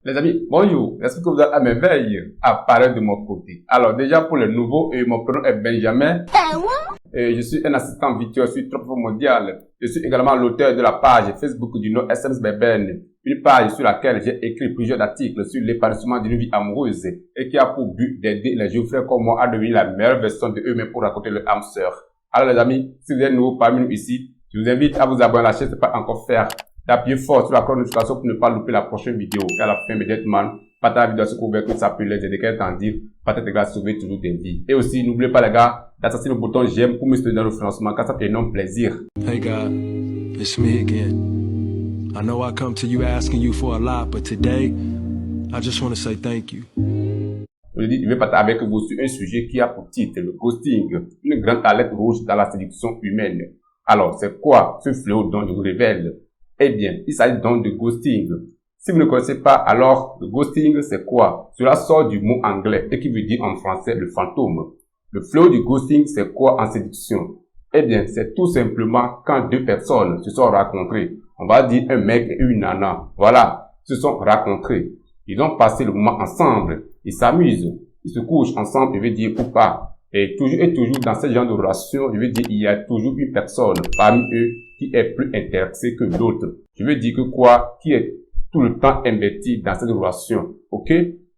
Les amis, bonjour. Est-ce que vous êtes à merveille à parler de mon côté? Alors déjà pour les nouveaux, mon prénom est Benjamin. Et je suis un assistant virtuel sur Top Mondial. Je suis également l'auteur de la page Facebook du nom SMS Beben, une page sur laquelle j'ai écrit plusieurs articles sur l'épanouissement d'une vie amoureuse et qui a pour but d'aider les jeunes frères comme moi à devenir la meilleure version de eux-mêmes pour raconter leur âme sœur. Alors les amis, si vous êtes nouveau parmi nous ici, je vous invite à vous abonner à la chaîne, ce n'est pas encore faire, d'appuyer fort sur la cloche de notification pour ne pas louper la prochaine vidéo. Et à la fin, immédiatement, partagez la vidéo sur couvert que ça peut les aider, qu'elle t'en dire, peut-être les gars, sauver toujours des vies. Et aussi, n'oubliez pas les gars, d'activer le bouton j'aime pour me soutenir dans le financement, car ça fait énorme plaisir. Hey God, it's me again. I know I come to you asking you for a lot, but today, I just want to say thank you. Je vais partager avec vous sur un sujet qui a pour titre le ghosting, une grande alerte rouge dans la séduction humaine. Alors, c'est quoi ce fléau dont je vous révèle? Eh bien, il s'agit donc de ghosting. Si vous ne connaissez pas, alors, le ghosting, c'est quoi? Cela sort du mot anglais et qui veut dire en français le fantôme. Le fléau du ghosting, c'est quoi en séduction? Eh bien, c'est tout simplement quand deux personnes se sont rencontrées. On va dire un mec et une nana. Voilà, se sont rencontrés. Ils ont passé le moment ensemble. Ils s'amusent. Ils se couchent ensemble, je veux dire, ou pas. Et toujours dans ce genre de relation, je veux dire, il y a toujours une personne parmi eux qui est plus intéressée que l'autre. Je veux dire que quoi? Qui est tout le temps investi dans cette relation. Ok?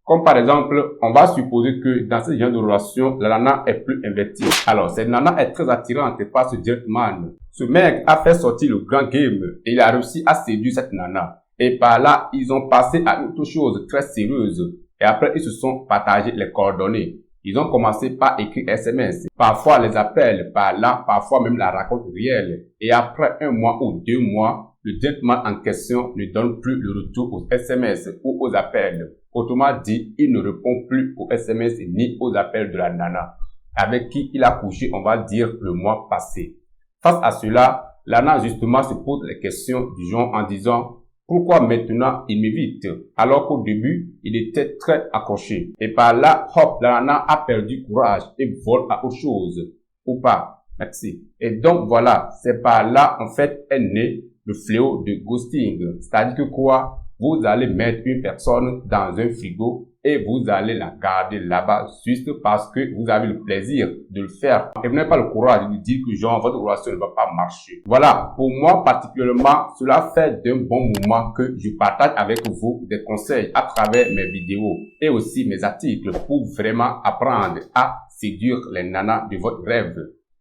Comme par exemple, on va supposer que dans ce genre de relation, la nana est plus investie. Alors, cette nana est très attirante par ce gentleman. Ce mec a fait sortir le grand game et il a réussi à séduire cette nana. Et par là, ils ont passé à une autre chose très sérieuse. Et après, ils se sont partagés les coordonnées. Ils ont commencé par écrire SMS, parfois les appels par là, parfois même la rencontre réelle. Et après 1 mois ou 2 mois, le gentleman en question ne donne plus le retour aux SMS ou aux appels. Autrement dit, il ne répond plus aux SMS ni aux appels de la nana, avec qui il a couché, on va dire, le mois passé. Face à cela, la nana justement se pose les questions du genre en disant: pourquoi maintenant il m'évite alors qu'au début il était très accroché? Et par là, hop, la nana a perdu courage et vole à autre chose. Ou pas? Merci. Et donc voilà, c'est par là en fait est né le fléau de ghosting. C'est-à-dire que quoi? Vous allez mettre une personne dans un frigo et vous allez la garder là-bas juste parce que vous avez le plaisir de le faire. Et vous n'avez pas le courage de dire que genre votre relation ne va pas marcher. Voilà, pour moi particulièrement, cela fait d'un bon moment que je partage avec vous des conseils à travers mes vidéos et aussi mes articles pour vraiment apprendre à séduire les nanas de votre rêve.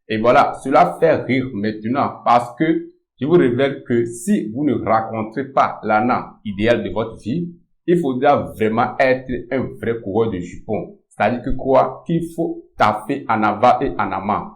Et voilà, cela fait rire maintenant parce que je vous révèle que si vous ne rencontrez pas la nana idéale de votre vie, il faudra vraiment être un vrai coureur de jupons. C'est-à-dire que quoi? Qu'il faut taffer en avant et en amont.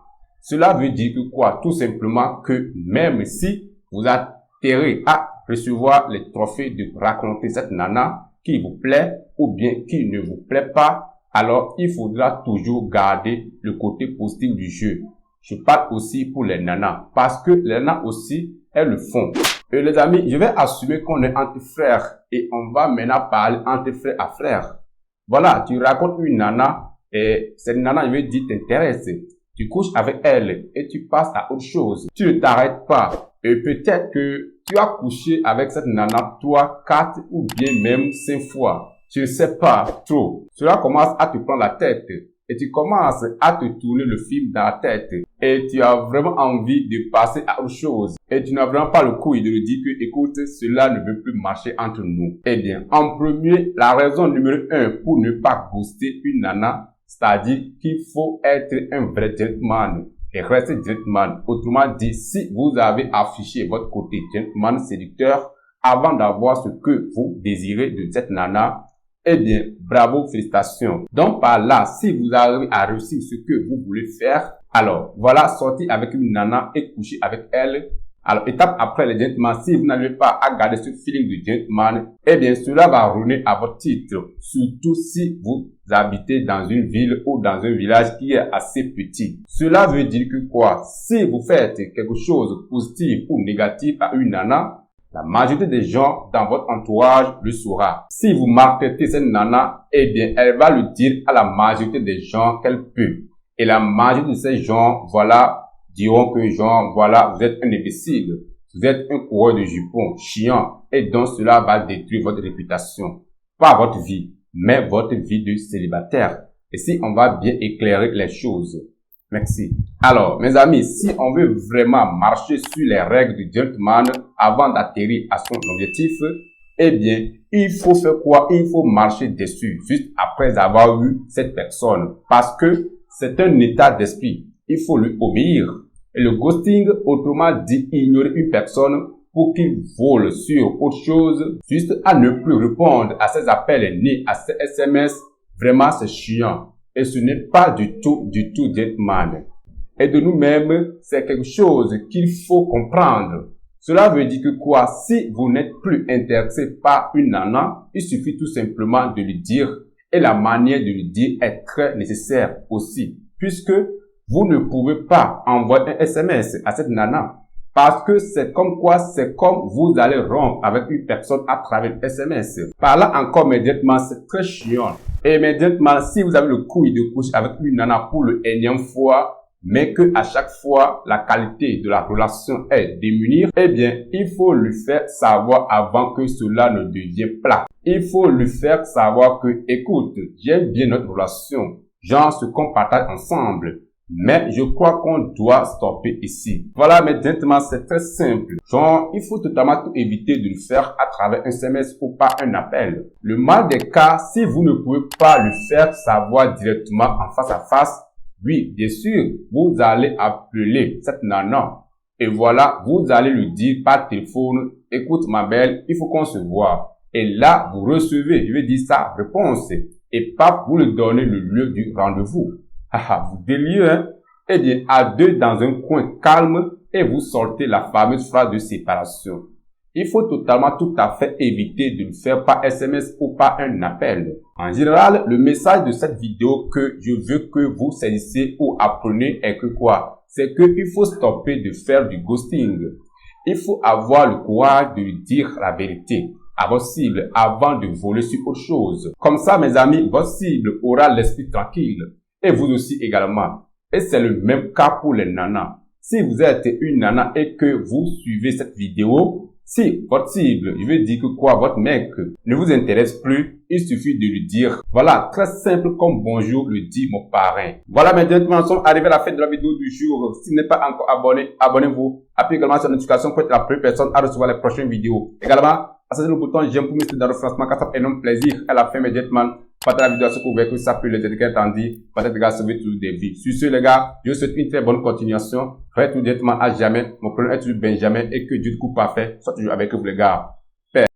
Cela veut dire que quoi? Tout simplement que même si vous atterrez à recevoir les trophées de rencontrer cette nana qui vous plaît ou bien qui ne vous plaît pas, alors il faudra toujours garder le côté positif du jeu. Je parle aussi pour les nanas, parce que les nanas aussi, elles le font. Et les amis, je vais assumer qu'on est entre frères et on va maintenant parler entre frères à frères. Voilà, tu racontes une nana et cette nana, je vais dire, t'intéresse. Tu couches avec elle et tu passes à autre chose. Tu ne t'arrêtes pas. Et peut-être que tu as couché avec cette nana 3, 4 ou bien même 5 fois. Je ne sais pas trop. Cela commence à te prendre la tête. Et tu commences à te tourner le film dans la tête. Et tu as vraiment envie de passer à autre chose. Et tu n'as vraiment pas le couille de lui dire que, écoute, cela ne veut plus marcher entre nous. Eh bien, en premier, la raison numéro 1 pour ne pas ghoster une nana, c'est-à-dire qu'il faut être un vrai gentleman et rester gentleman. Autrement dit, si vous avez affiché votre côté gentleman séducteur avant d'avoir ce que vous désirez de cette nana, eh bien, bravo, félicitations. Donc, par là, si vous arrivez à réussir ce que vous voulez faire, alors, voilà, sortir avec une nana et coucher avec elle. Alors, étape après le gentleman, si vous n'arrivez pas à garder ce feeling de gentleman, eh bien, cela va ruiner à votre titre. Surtout si vous habitez dans une ville ou dans un village qui est assez petit. Cela veut dire que quoi? Si vous faites quelque chose de positif ou négatif à une nana, la majorité des gens dans votre entourage le saura. Si vous marketez cette nana, eh bien, elle va le dire à la majorité des gens qu'elle peut. Et la majorité de ces gens, voilà, diront que genre, voilà, vous êtes un imbécile. Vous êtes un coureur de jupons, chiant. Et donc, cela va détruire votre réputation. pas votre vie, mais votre vie de célibataire. Et si on va bien éclairer les choses. Merci. Alors, mes amis, si on veut vraiment marcher sur les règles du gentleman avant d'atterrir à son objectif, eh bien, il faut faire quoi? Il faut marcher dessus, juste après avoir vu cette personne. Parce que c'est un état d'esprit. Il faut lui obéir. Et le ghosting, autrement dit, ignorer une personne pour qu'il vole sur autre chose, juste à ne plus répondre à ses appels ni à ses SMS, vraiment c'est chiant. Et ce n'est pas du tout gentleman. Et de nous-mêmes, c'est quelque chose qu'il faut comprendre. Cela veut dire que quoi? Si vous n'êtes plus intéressé par une nana, il suffit tout simplement de lui dire. Et la manière de lui dire est très nécessaire aussi. Puisque vous ne pouvez pas envoyer un SMS à cette nana. Parce que c'est comme quoi? C'est comme vous allez rompre avec une personne à travers SMS. Par là encore, immédiatement, c'est très chiant. Et immédiatement, si vous avez le couille de coucher avec une nana pour le énième fois, mais que à chaque fois, la qualité de la relation est démunie, eh bien, il faut lui faire savoir avant que cela ne devienne plat. Il faut lui faire savoir que, écoute, j'aime bien notre relation, genre ce qu'on partage ensemble. Mais je crois qu'on doit stopper ici. Voilà, mais directement, c'est très simple. Genre, il faut totalement tout éviter de le faire à travers un SMS ou pas un appel. Le mal des cas, si vous ne pouvez pas le faire savoir directement en face à face, oui, bien sûr, vous allez appeler cette nana. Et voilà, vous allez lui dire par téléphone, écoute ma belle, il faut qu'on se voit. Et là, vous recevez, je vais dire sa réponse. Et pas vous lui donner le lieu du rendez-vous. Vous délirez, hein? Eh bien, à deux dans un coin calme et vous sortez la fameuse phrase de séparation. Il faut totalement tout à fait éviter de le faire par SMS ou par un appel. En général, le message de cette vidéo que je veux que vous saisissiez ou apprenez est que quoi? C'est qu'il faut stopper de faire du ghosting. Il faut avoir le courage de lui dire la vérité à votre cible avant de voler sur autre chose. Comme ça, mes amis, votre cible aura l'esprit tranquille. Et vous aussi également. Et c'est le même cas pour les nanas. Si vous êtes une nana et que vous suivez cette vidéo, si votre cible, je veux dire que quoi, votre mec ne vous intéresse plus, il suffit de lui dire, voilà, très simple comme bonjour, le dit mon parrain. Voilà, maintenant, nous sommes arrivés à la fin de la vidéo du jour. Si vous n'êtes pas encore abonné, abonnez-vous. Appuyez également sur la notification pour être la première personne à recevoir les prochaines vidéos. Également, accédez le bouton j'aime pour mettre dans le référencement car ça fait énorme plaisir. À la fin, immédiatement, partagez la vidéo à ce que vous voulez que ça peut les aider qu'elle dit. Peut-être les gars, sauver tous des vies. Sur ce, les gars, je vous souhaite une très bonne continuation. Faites tout directement à jamais. Mon prénom est toujours Benjamin et que Dieu de coup parfait soit toujours avec vous, les gars.